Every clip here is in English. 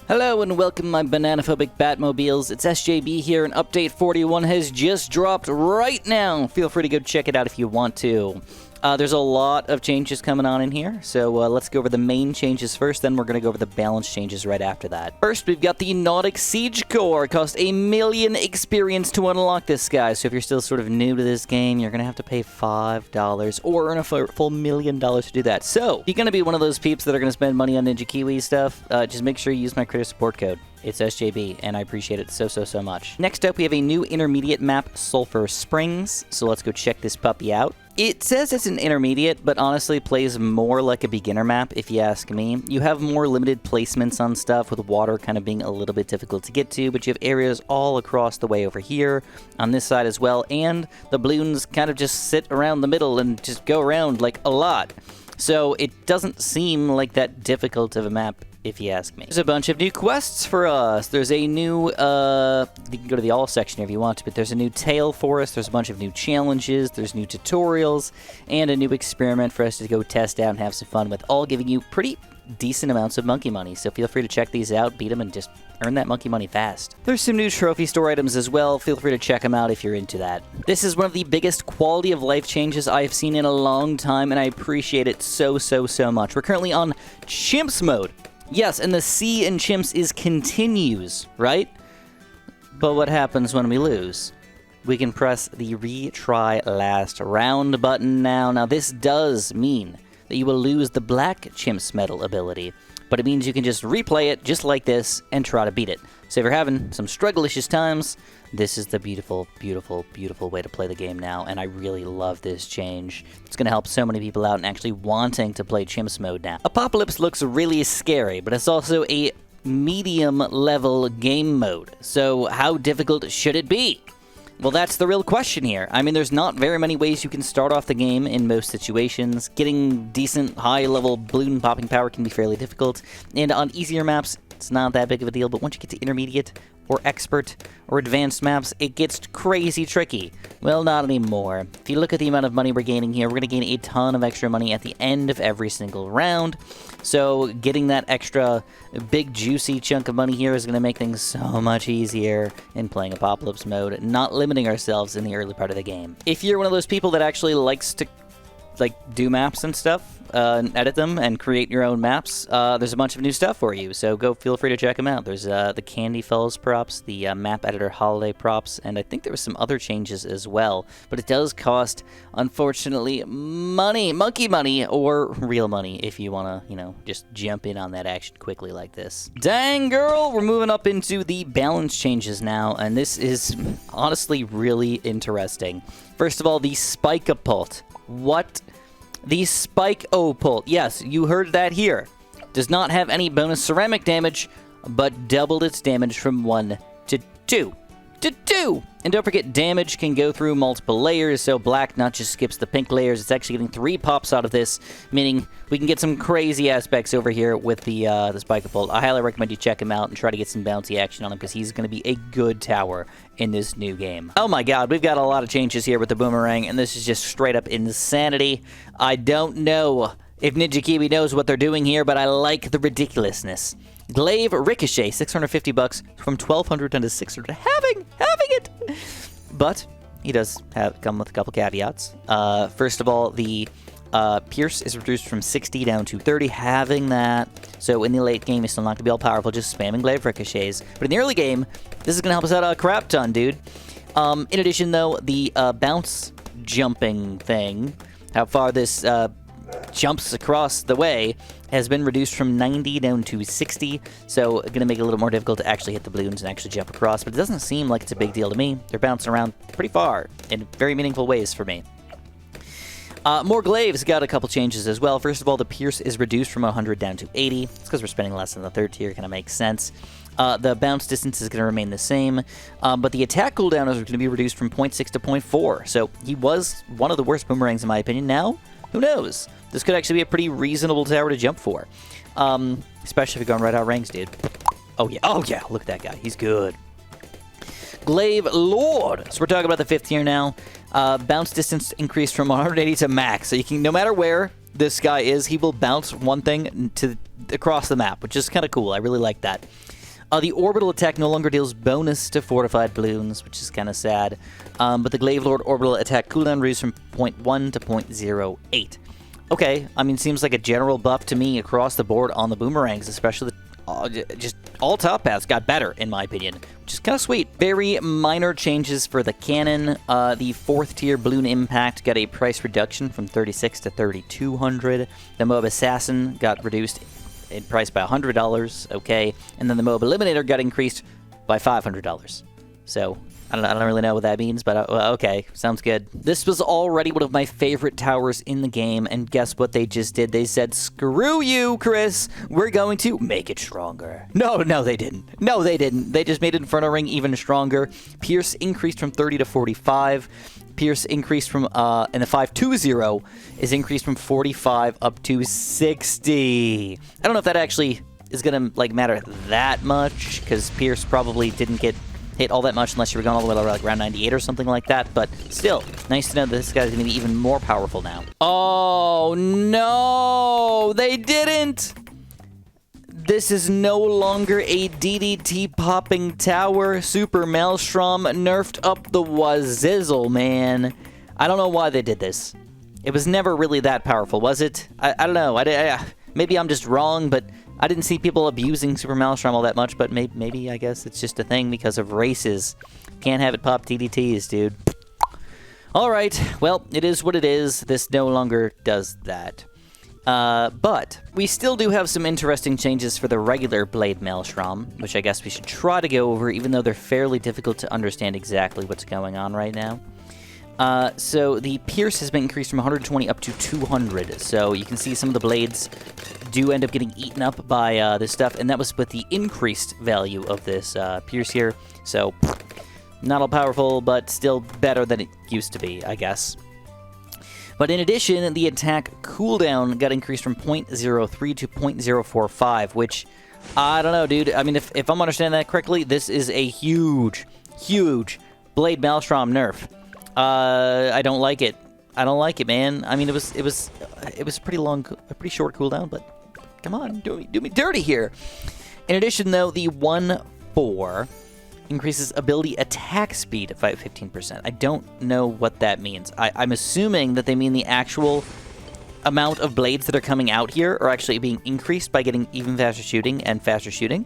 Hello and welcome, my bananaphobic Batmobiles. It's SJB here, and Update 41 has just dropped right now. Feel free to go check it out if you want to. There's a lot of changes coming on in here, so let's go over the main changes first, then we're going to go over the balance changes right after that. First, we've got the Nautic Siege Core. It costs 1 million experience to unlock this guy, so if you're still sort of new to this game, you're going to have to pay $5 or earn a full $1 million to do that. So, if you're going to be one of those peeps that are going to spend money on Ninja Kiwi stuff, just make sure you use my creator support code. It's SJB, and I appreciate it so much. Next up, we have a new intermediate map, Sulphur Springs, so let's go check this puppy out. It says it's an intermediate, but honestly plays more like a beginner map, if you ask me. You have more limited placements on stuff, with water kind of being a little bit difficult to get to, but you have areas all across the way over here, on this side as well, and the balloons kind of just sit around the middle and just go around, like, a lot. So it doesn't seem like that difficult of a map, if you ask me. There's a bunch of new quests for us. There's a new, you can go to the all section if you want to, but there's a new tale for us. There's a bunch of new challenges. There's new tutorials, and a new experiment for us to go test out and have some fun with, all giving you pretty decent amounts of monkey money. So feel free to check these out, beat them, and just earn that monkey money fast. There's some new trophy store items as well. Feel free to check them out if you're into that. This is one of the biggest quality of life changes I've seen in a long time, and I appreciate it so much. We're currently on Chimp Mode. Yes, and the C in Chimps is continues, right? But what happens when we lose? We can press the retry last round button now. Now, this does mean that you will lose the black Chimps medal ability, but it means you can just replay it just like this and try to beat it. So if you're having some strugglicious times, this is the beautiful way to play the game now, and I really love this change. It's going to help so many people out and actually wanting to play Chimps Mode now. Apocalypse looks really scary, but it's also a medium-level game mode. So how difficult should it be? Well, that's the real question here. I mean, there's not very many ways you can start off the game in most situations. Getting decent high-level balloon popping power can be fairly difficult, and on easier maps, it's not that big of a deal, but once you get to intermediate, or expert, or advanced maps, it gets crazy tricky. Well, not anymore. If you look at the amount of money we're gaining here, we're going to gain a ton of extra money at the end of every single round. So getting that extra big juicy chunk of money here is going to make things so much easier in playing Apocalypse Mode, not limiting ourselves in the early part of the game. If you're one of those people that actually likes to do maps and stuff, and edit them and create your own maps, there's a bunch of new stuff for you, so feel free to check them out. There's the Candy Fells props, the map editor holiday props, and I think there was some other changes as well, but it does cost, unfortunately, money, monkey money, or real money if you want to, just jump in on that action quickly like this. Dang girl, we're moving up into the balance changes now, and this is honestly really interesting. First of all, the Spike-a-Pult. What? The Spike-o-Pult. Yes, you heard that here. Does not have any bonus ceramic damage, but doubled its damage from 1 to 2. And don't forget, damage can go through multiple layers, so black not just skips the pink layers, it's actually getting 3 pops out of this, meaning we can get some crazy aspects over here with the Spike-a-Pult. I highly recommend you check him out and try to get some bouncy action on him, because he's going to be a good tower in this new game. Oh my god, we've got a lot of changes here with the boomerang, and this is just straight up insanity. I don't know if Ninja Kiwi knows what they're doing here, but I like the ridiculousness. Glaive Ricochet, $650 from 1,200 down to 600. Having it! But he does come with a couple caveats. First of all, the Pierce is reduced from 60 down to 30, having that. So in the late game, it's still not going to be all powerful, just spamming Glaive Ricochets. But in the early game, this is going to help us out a crap ton, dude. In addition, though, the bounce jumping thing, how far this jumps across the way, has been reduced from 90 down to 60, so going to make it a little more difficult to actually hit the balloons and actually jump across, but it doesn't seem like it's a big deal to me. They're bouncing around pretty far in very meaningful ways for me. More glaives got a couple changes as well. First of all, the Pierce is reduced from 100 down to 80. It's because we're spending less than the third tier, kind of makes sense. The bounce distance is going to remain the same, but the attack cooldown is going to be reduced from 0.6 to 0.4, so he was one of the worst boomerangs in my opinion. Now, who knows? This could actually be a pretty reasonable tower to jump for. Especially if you're going right out ranks, dude. Oh yeah, look at that guy. He's good. Glaive Lord. So we're talking about the 5th tier now. Bounce distance increased from 180 to max. So you can, no matter where, this guy is, he will bounce one thing across the map, which is kind of cool. I really like that. The orbital attack no longer deals bonus to fortified balloons, which is kind of sad. But the Glaive Lord orbital attack cooldown reduced from 0.1 to 0.08. Okay, I mean, seems like a general buff to me across the board on the boomerangs, especially just all top paths got better, in my opinion, which is kind of sweet. Very minor changes for the cannon. The 4th tier balloon impact got a price reduction from 36 to 3,200. The Mob Assassin got reduced in price by $100, okay, and then the Mob Eliminator got increased by $500. So I don't really know what that means, but okay, sounds good. This was already one of my favorite towers in the game, and guess what they just did? They said, screw you, Chris, we're going to make it stronger. No, they didn't. No, they didn't. They just made Inferno Ring even stronger. Pierce increased from 30 to 45. Pierce increased from, and the 520 is increased from 45 up to 60. I don't know if that actually is going to, like, matter that much, because Pierce probably didn't get hit all that much unless you were going all the way to, like, round 98 or something like that, but still, nice to know that this guy's going to be even more powerful now. Oh, no! They didn't! This is no longer a DDT-popping tower. Super Maelstrom nerfed up the wazizzle, man. I don't know why they did this. It was never really that powerful, was it? I don't know. Maybe I'm just wrong, but I didn't see people abusing Super Maelstrom all that much, but maybe I guess it's just a thing because of races. Can't have it pop DDTs, dude. Alright, well, it is what it is. This no longer does that. But we still do have some interesting changes for the regular Blade Maelstrom, which I guess we should try to go over, even though they're fairly difficult to understand exactly what's going on right now. So the Pierce has been increased from 120 up to 200, so you can see some of the blades do end up getting eaten up by this stuff, and that was with the increased value of this Pierce here, so not all powerful, but still better than it used to be, I guess. But in addition, the attack cooldown got increased from 0.03 to 0.045, which, I don't know, dude. I mean, if I'm understanding that correctly, this is a huge, huge Blade Maelstrom nerf. I don't like it. I don't like it, man. I mean, it was pretty long, a pretty short cooldown, but come on, do me dirty here. In addition, though, the 1-4 increases ability attack speed by 15%. I don't know what that means. I'm assuming that they mean the actual amount of blades that are coming out here are actually being increased by getting even faster shooting and faster shooting.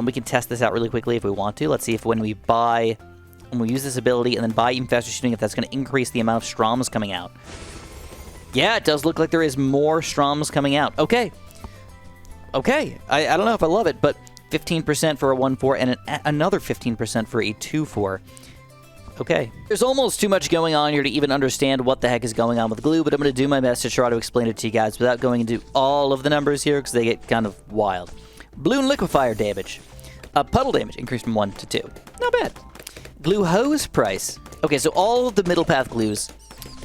We can test this out really quickly if we want to. Let's see if when we use this ability and then buy even faster shooting, if that's going to increase the amount of Stroms coming out. Yeah, it does look like there is more Stroms coming out. Okay. Okay. I don't know if I love it, but 15% for a 1-4 and another 15% for a 2-4. Okay. There's almost too much going on here to even understand what the heck is going on with glue, but I'm going to do my best to try to explain it to you guys without going into all of the numbers here because they get kind of wild. Balloon liquefier damage. Puddle damage increased from 1 to 2. Not bad. Glue hose price. Okay, so all of the middle path glues,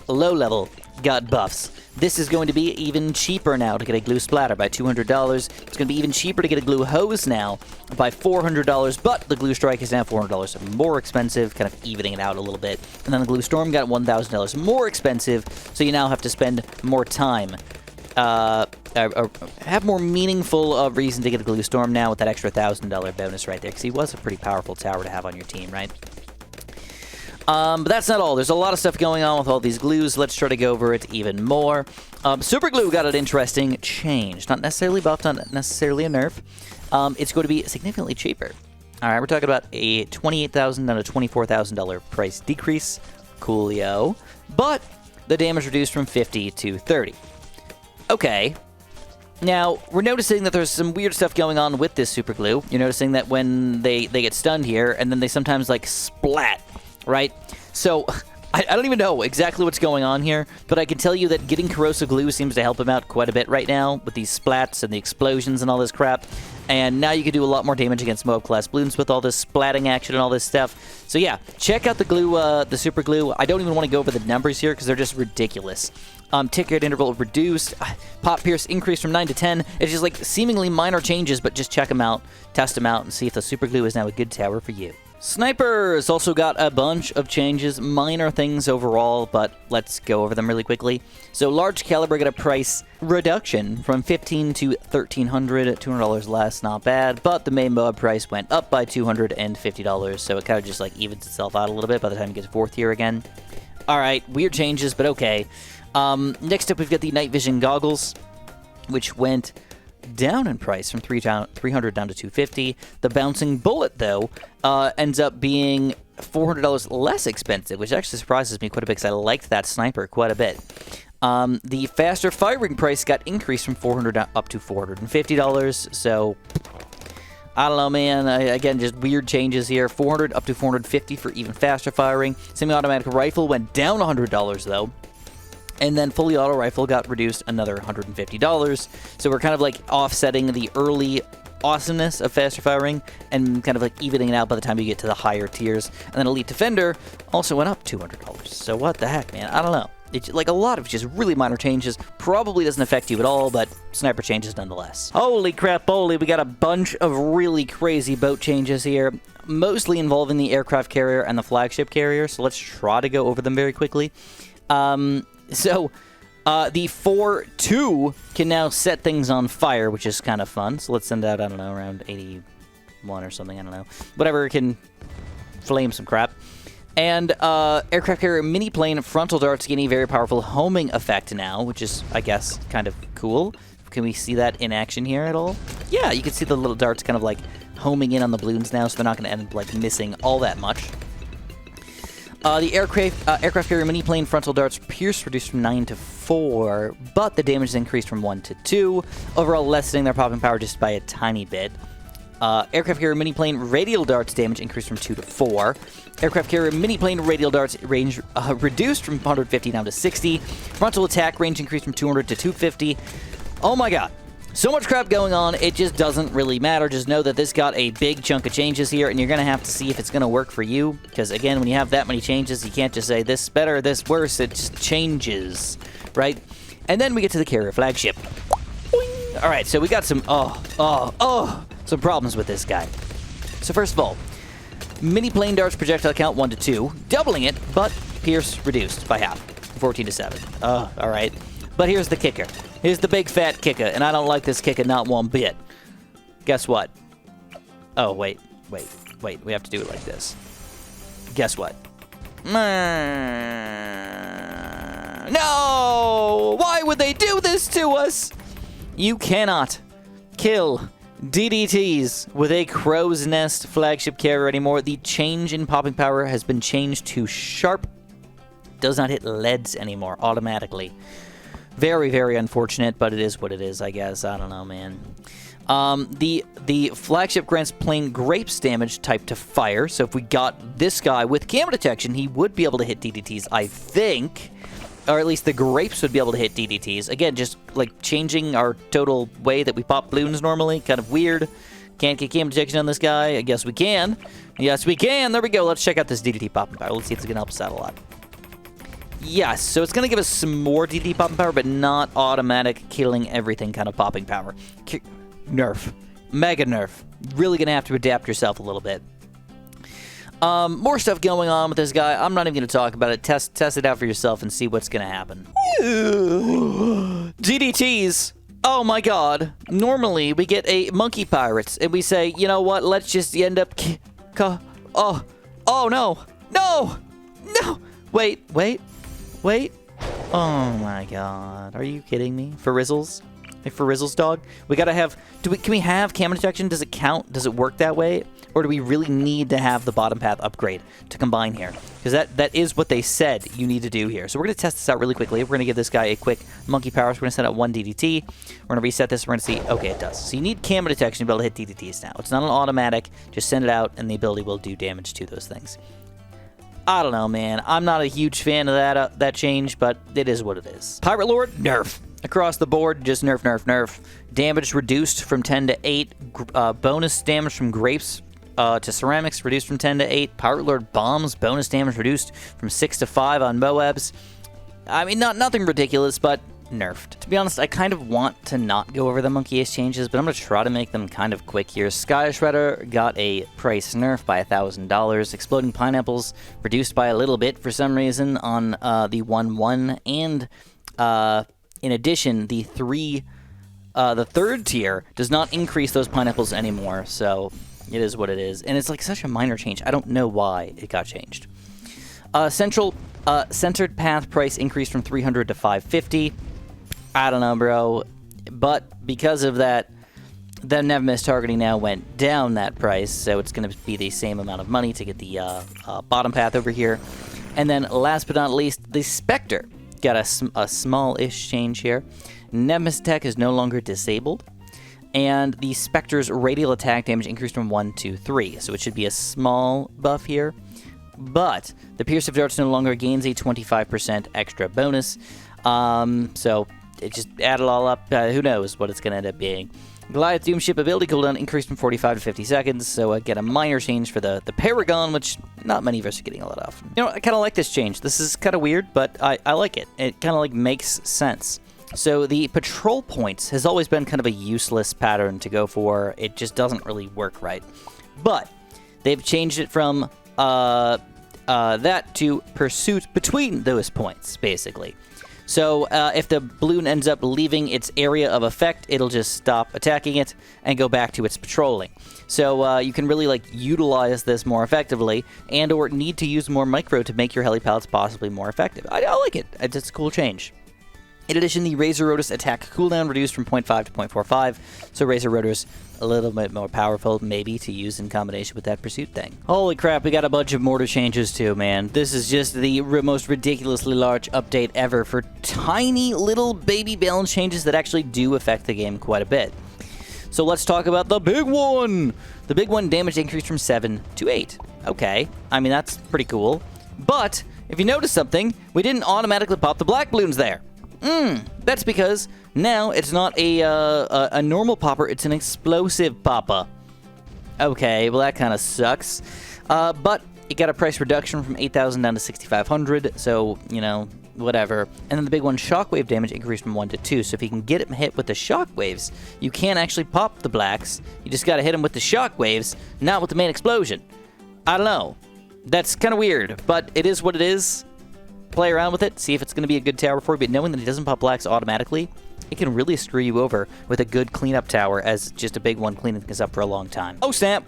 low level, got buffs. This is going to be even cheaper now to get a glue splatter by $200. It's going to be even cheaper to get a glue hose now by $400, but the glue strike is now $400 more expensive, kind of evening it out a little bit. And then the glue storm got $1,000 more expensive, so you now have to spend more time. Have more meaningful reason to get a glue storm now with that extra $1,000 bonus right there, because he was a pretty powerful tower to have on your team, right? But that's not all. There's a lot of stuff going on with all these glues. Let's try to go over it even more. Super glue got an interesting change. Not necessarily buffed, not necessarily a nerf. It's going to be significantly cheaper. All right, we're talking about a $28,000 down to $24,000 price decrease. Coolio. But the damage reduced from 50 to 30. Okay. Now, we're noticing that there's some weird stuff going on with this super glue. You're noticing that when they get stunned here, and then they sometimes, like, splat. Right? So, I don't even know exactly what's going on here, but I can tell you that getting corrosive glue seems to help him out quite a bit right now with these splats and the explosions and all this crap. And now you can do a lot more damage against Moab class balloons with all this splatting action and all this stuff. So yeah, check out the glue, the super glue. I don't even want to go over the numbers here because they're just ridiculous. Ticket interval reduced, pop pierce increased from 9 to 10. It's just like seemingly minor changes, but just check them out, test them out, and see if the super glue is now a good tower for you. Snipers also got a bunch of changes, minor things overall, but let's go over them really quickly. So large caliber got a price reduction from $1,500 to $1,300, $200 less, not bad, but the main mod price went up by $250, so it kind of just like evens itself out a little bit by the time it gets 4th year again. Alright, weird changes, but okay. Next up we've got the night vision goggles, which went down in price from $300 down to $250. The bouncing bullet, though, ends up being $400 less expensive, which actually surprises me quite a bit because I liked that sniper quite a bit. The faster firing price got increased from $400 up to $450, so I don't know, man. Again, just weird changes here. $400 up to $450 for even faster firing. Semi-automatic rifle went down $100, though. And then fully auto rifle got reduced another $150. So we're kind of like offsetting the early awesomeness of faster firing and kind of like evening it out by the time you get to the higher tiers. And then Elite Defender also went up $200. So what the heck, man? I don't know. It's like a lot of just really minor changes. Probably doesn't affect you at all, but sniper changes nonetheless. Holy crap, holy, we got a bunch of really crazy boat changes here, mostly involving the aircraft carrier and the flagship carrier. So let's try to go over them very quickly. So, the 4-2 can now set things on fire, which is kind of fun. So let's send out, I don't know, around 81 or something, I don't know. Whatever can flame some crap. And aircraft carrier mini plane frontal darts gain a very powerful homing effect now, which is, I guess, kind of cool. Can we see that in action here at all? Yeah, you can see the little darts kind of like homing in on the balloons now, so they're not going to end up like missing all that much. The aircraft carrier mini plane frontal darts pierce reduced from 9 to 4, but the damage is increased from 1 to 2, overall lessening their popping power just by a tiny bit. Aircraft carrier mini plane radial darts damage increased from 2 to 4. Aircraft carrier mini plane radial darts range reduced from 150 down to 60. Frontal attack range increased from 200 to 250. Oh my god. So much crap going on, it just doesn't really matter. Just know that this got a big chunk of changes here, and you're going to have to see if it's going to work for you. Because, again, when you have that many changes, you can't just say, this better, this worse. It just changes, right? And then we get to the carrier flagship. Boing. All right, so we got some, some problems with this guy. So, first of all, mini plane darts projectile count 1 to 2, doubling it, but pierce reduced by half, 14 to 7. All right. But here's the kicker. Here's the big fat kicker, and I don't like this kicker not one bit. Guess what? Oh, wait. We have to do it like this. Guess what? No! Why would they do this to us? You cannot kill DDTs with a crow's nest flagship carrier anymore. The change in popping power has been changed to sharp. Does not hit leads anymore automatically. Very, very unfortunate, but it is what it is, I guess. I don't know, man. The flagship grants plane grapes damage type to fire, so if we got this guy with camo detection, he would be able to hit DDTs, I think. Or at least the grapes would be able to hit DDTs. Again, just like changing our total way that we pop balloons normally. Kind of weird. Can't get camo detection on this guy. I guess we can. Yes, we can. There we go. Let's check out this DDT popping power. Let's see if it's going to help us out a lot. Yes, so it's going to give us some more DD popping power, but not automatic killing everything kind of popping power. Nerf. Mega nerf. Really going to have to adapt yourself a little bit. More stuff going on with this guy. I'm not even going to talk about it. Test it out for yourself and see what's going to happen. DDTs. Oh my god. Normally, we get a monkey pirates, and we say, you know what, let's just end up... Oh no. No! No! Wait. Oh my god. Are you kidding me? For Rizzles? Like for Rizzles, dog? We gotta have... Can we have camo detection? Does it count? Does it work that way? Or do we really need to have the bottom path upgrade to combine here? Because that is what they said you need to do here. So we're going to test this out really quickly. We're going to give this guy a quick monkey power. So we're going to send out 1 DDT. We're going to reset this. We're going to see... Okay, it does. So you need camo detection to be able to hit DDTs now. It's not an automatic. Just send it out, and the ability will do damage to those things. I don't know, man. I'm not a huge fan of that change, but it is what it is. Pirate Lord, nerf. Across the board, just nerf. Damage reduced from 10 to 8. Bonus damage from grapes to ceramics reduced from 10 to 8. Pirate Lord bombs, bonus damage reduced from 6 to 5 on Moabs. I mean, nothing ridiculous, but nerfed. To be honest, I kind of want to not go over the Monkey Ace changes, but I'm going to try to make them kind of quick here. Sky Shredder got a price nerf by $1,000. Exploding Pineapples reduced by a little bit for some reason on the 1-1, and in addition, the third tier does not increase those pineapples anymore, so it is what it is. And it's like such a minor change. I don't know why it got changed. Centered Path price increased from 300 to 550. I don't know, bro. But because of that, the never miss targeting now went down that price, so it's going to be the same amount of money to get the bottom path over here. And then last but not least, the Spectre got a small-ish change here. Nemesis attack is no longer disabled, and the Spectre's radial attack damage increased from 1 to 3, so it should be a small buff here. But the Pierce of Darts no longer gains a 25% extra bonus, so it just add it all up. Who knows what it's going to end up being. Goliath Doomship ability cooldown increased from 45 to 50 seconds, so I get a minor change for the Paragon, which not many of us are getting a lot of. You know, I kind of like this change. This is kind of weird, but I like it. It kind of like makes sense. So the patrol points has always been kind of a useless pattern to go for. It just doesn't really work right. But they've changed it from that to pursuit between those points, basically. So if the balloon ends up leaving its area of effect, it'll just stop attacking it and go back to its patrolling. So you can really like utilize this more effectively, and or need to use more micro to make your helipads possibly more effective. I like it. It's a cool change. In addition, the Razor Rotor's attack cooldown reduced from 0.5 to 0.45, so Razor Rotor's a little bit more powerful, maybe, to use in combination with that pursuit thing. Holy crap, we got a bunch of Mortar Changes too, man. This is just the most ridiculously large update ever for tiny little baby balance changes that actually do affect the game quite a bit. So let's talk about the big one! The big one, damage increased from 7 to 8. Okay, I mean, that's pretty cool. But, if you notice something, we didn't automatically pop the black balloons there. That's because now it's not a normal popper, it's an explosive popper. Okay, well that kind of sucks. But it got a price reduction from 8,000 down to 6,500, so, you know, whatever. And then the big one, shockwave damage increased from 1 to 2, so if you can get him hit with the shockwaves, you can't actually pop the blacks. You just gotta hit him with the shockwaves, not with the main explosion. I don't know. That's kind of weird, but it is what it is. Play around with it, see if it's going to be a good tower for you, but knowing that it doesn't pop blacks automatically, it can really screw you over with a good cleanup tower as just a big one cleaning things up for a long time. Oh snap!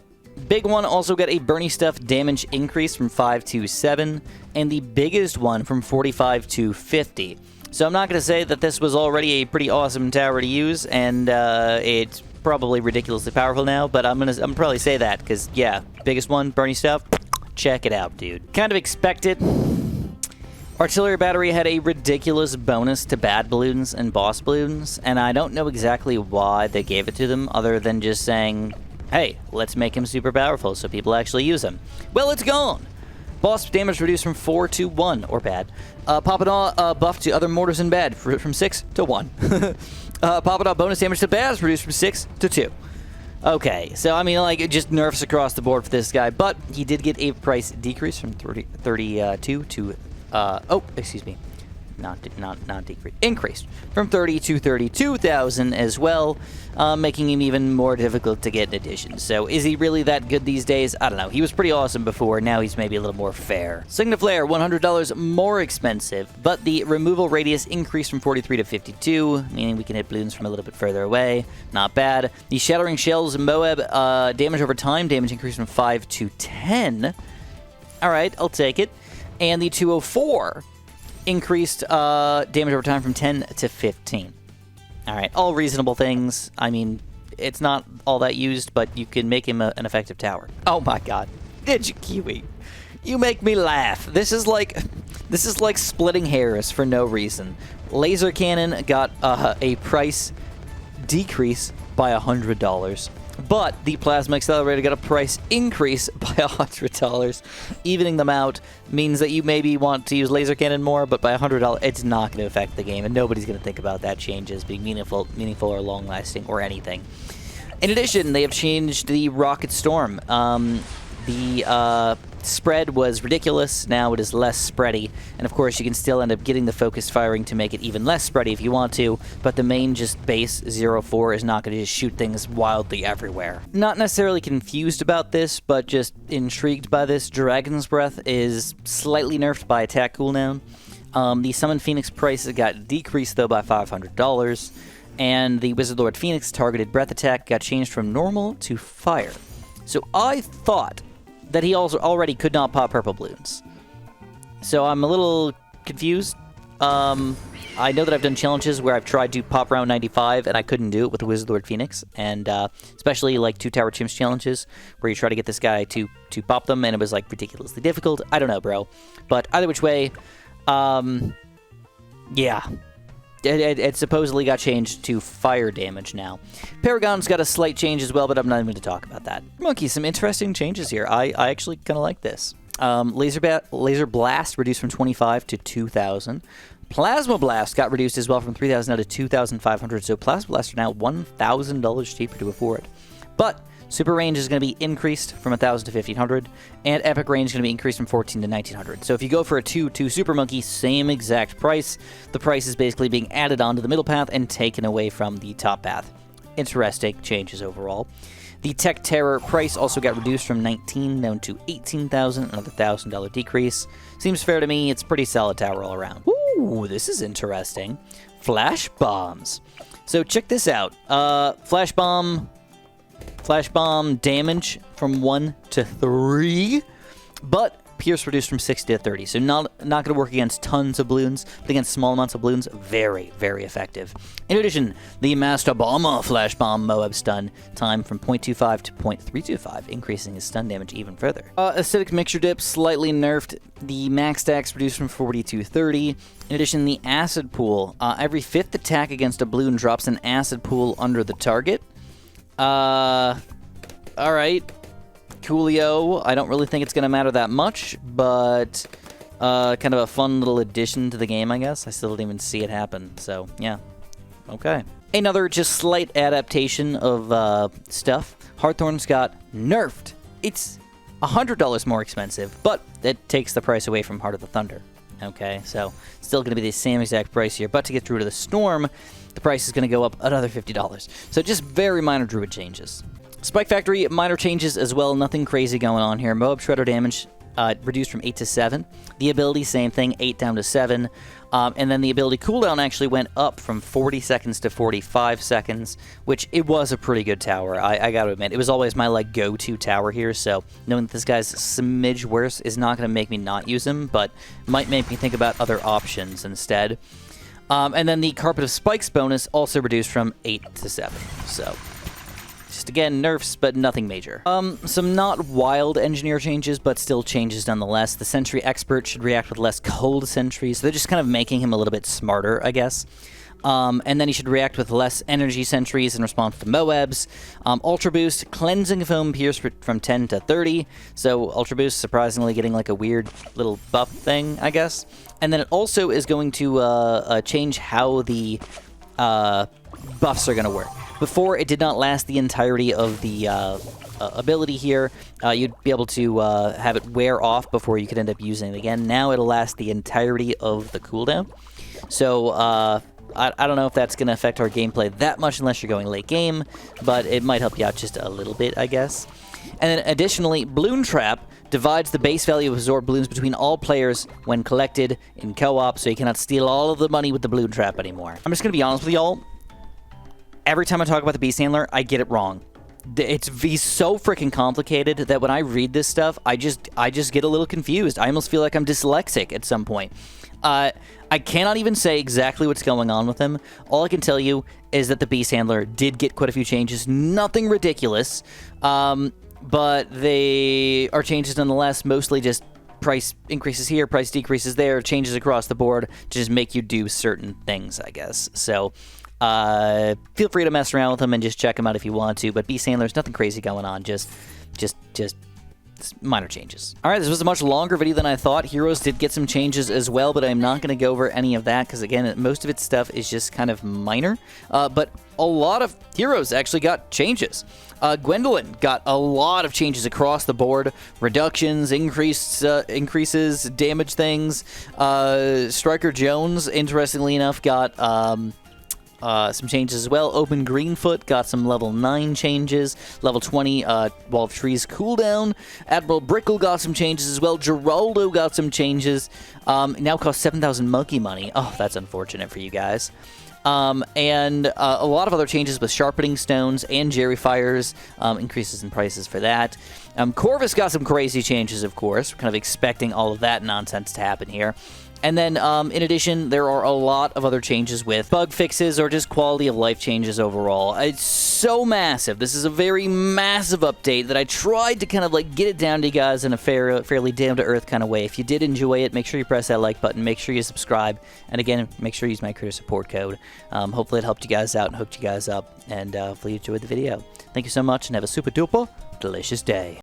Big one also got a Bernie Stuff damage increase from 5 to 7, and the biggest one from 45 to 50. So I'm not going to say that this was already a pretty awesome tower to use, and it's probably ridiculously powerful now, but I'm gonna probably say that, because yeah, biggest one, Bernie Stuff, check it out, dude. Kind of expected. Artillery Battery had a ridiculous bonus to bad balloons and boss balloons, and I don't know exactly why they gave it to them, other than just saying, hey, let's make him super powerful so people actually use him. Well, it's gone! Boss damage reduced from 4 to 1, or bad. Papadaw buff to other mortars and bad, from 6 to 1. Papadaw bonus damage to bad is reduced from 6 to 2. Okay, so I mean, like, it just nerfs across the board for this guy, but he did get a price decrease from 32 to not decreased, increased from 30 to 32,000 as well, making him even more difficult to get in addition. So is he really that good these days? I don't know. He was pretty awesome before. Now he's maybe a little more fair. Signaflare, $100 more expensive, but the removal radius increased from 43 to 52, meaning we can hit balloons from a little bit further away. Not bad. The Shattering Shells Moab damage over time, damage increased from 5 to 10. All right, I'll take it. And the 204 increased damage over time from 10 to 15. All right, all reasonable things. I mean, it's not all that used, but you can make him an effective tower. Oh my god. Kiwi. You make me laugh. This is like splitting hairs for no reason. Laser Cannon got a price decrease by $100. But the Plasma Accelerator got a price increase by $100. Evening them out means that you maybe want to use Laser Cannon more, but by $100, it's not going to affect the game, and nobody's going to think about that change as being meaningful or long-lasting or anything. In addition, they have changed the Rocket Storm. The spread was ridiculous. Now it is less spready. And of course, you can still end up getting the focused firing to make it even less spready if you want to, but the main just base 0-4 is not going to just shoot things wildly everywhere. Not necessarily confused about this, but just intrigued by this. Dragon's Breath is slightly nerfed by attack cooldown. The Summon Phoenix price got decreased, though, by $500. And the Wizard Lord Phoenix targeted breath attack got changed from normal to fire. So I thought that he also already could not pop purple balloons. So I'm a little confused. I know that I've done challenges where I've tried to pop round 95 and I couldn't do it with the Wizard Lord Phoenix, and especially like 2 Tower Chimps challenges where you try to get this guy to pop them, and it was like ridiculously difficult. I don't know, bro. But either which way, yeah. It supposedly got changed to fire damage now. Paragon's got a slight change as well, but I'm not even going to talk about that. Monkey, some interesting changes here. I actually kind of like this. Laser Blast reduced from 25 to 2,000. Plasma Blast got reduced as well from 3,000 down to 2,500. So Plasma Blasts are now $1,000 cheaper to afford. But Super Range is going to be increased from 1,000 to 1,500, and Epic Range is going to be increased from 14 to 1,900. So if you go for a 2-2 Super Monkey, same exact price. The price is basically being added onto the middle path and taken away from the top path. Interesting changes overall. The Tech Terror price also got reduced from 19 down to 18,000, another $1,000 decrease. Seems fair to me. It's pretty solid tower all around. Ooh, this is interesting. Flash Bombs. So check this out. Flash Bomb damage from 1 to 3, but Pierce reduced from 60 to 30. So not going to work against tons of balloons, but against small amounts of balloons, very, very effective. In addition, the Master Bomber Flash Bomb Moab stun time from 0.25 to 0.325, increasing his stun damage even further. Acidic Mixture Dip slightly nerfed. The max stacks reduced from 40 to 30. In addition, the Acid Pool. Every 5th attack against a balloon drops an Acid Pool under the target. Alright. Coolio. I don't really think it's going to matter that much, but kind of a fun little addition to the game, I guess. I still didn't even see it happen, so yeah. Okay. Another just slight adaptation of stuff. Hawthorne's got nerfed. It's $100 more expensive, but it takes the price away from Heart of the Thunder. Okay, so still going to be the same exact price here, but to get through to the Storm, the price is going to go up another $50. So just very minor druid changes. Spike Factory, minor changes as well. Nothing crazy going on here. Moab Shredder damage reduced from 8 to 7. The ability, same thing, 8 down to 7. And then the ability cooldown actually went up from 40 seconds to 45 seconds, which it was a pretty good tower. I got to admit, it was always my like go-to tower here. So knowing that this guy's a smidge worse is not going to make me not use him, but might make me think about other options instead. And then the Carpet of Spikes bonus also reduced from 8 to 7. So just again, nerfs, but nothing major. Some not wild engineer changes, but still changes nonetheless. The Sentry Expert should react with less cold sentries. So they're just kind of making him a little bit smarter, I guess. And then he should react with less energy sentries in response to Moabs. Ultra Boost, Cleansing Foam Pierce from 10 to 30. So Ultra Boost surprisingly getting like a weird little buff thing, I guess. And then it also is going to change how the buffs are going to work. Before, it did not last the entirety of the ability here. You'd be able to have it wear off before you could end up using it again. Now it'll last the entirety of the cooldown. So I don't know if that's going to affect our gameplay that much unless you're going late game, but it might help you out just a little bit, I guess. And then additionally, Balloon Trap divides the base value of absorbed balloons between all players when collected in co-op, so you cannot steal all of the money with the Balloon Trap anymore. I'm just going to be honest with y'all. Every time I talk about the Beast Handler, I get it wrong. He's so freaking complicated that when I read this stuff, I just get a little confused. I almost feel like I'm dyslexic at some point. I cannot even say exactly what's going on with him. All I can tell you is that the Beast Handler did get quite a few changes. Nothing ridiculous, but they are changes nonetheless, mostly just price increases here, price decreases there, changes across the board to just make you do certain things, I guess. So feel free to mess around with them and just check them out if you want to, but Beast Handler's nothing crazy going on, just minor changes. All right, this was a much longer video than I thought. Heroes did get some changes as well, but I'm not going to go over any of that because, again, most of its stuff is just kind of minor. But a lot of heroes actually got changes. Gwendolyn got a lot of changes across the board. Reductions, increases, damage things. Striker Jones, interestingly enough, got some changes as well. Open Greenfoot got some level 9 changes. Level 20 Wall of Trees cooldown. Admiral Brickle got some changes as well. Geraldo got some changes. Now costs 7,000 monkey money. Oh, that's unfortunate for you guys. And a lot of other changes with Sharpening Stones and Jerry Fires, increases in prices for that. Corvus got some crazy changes, of course. We're kind of expecting all of that nonsense to happen here. And then, in addition, there are a lot of other changes with bug fixes or just quality of life changes overall. It's so massive. This is a very massive update that I tried to kind of like get it down to you guys in a fairly down-to-earth kind of way. If you did enjoy it, make sure you press that like button. Make sure you subscribe. And again, make sure you use my creator support code. Hopefully it helped you guys out and hooked you guys up. And hopefully you enjoyed the video. Thank you so much and have a super duper delicious day.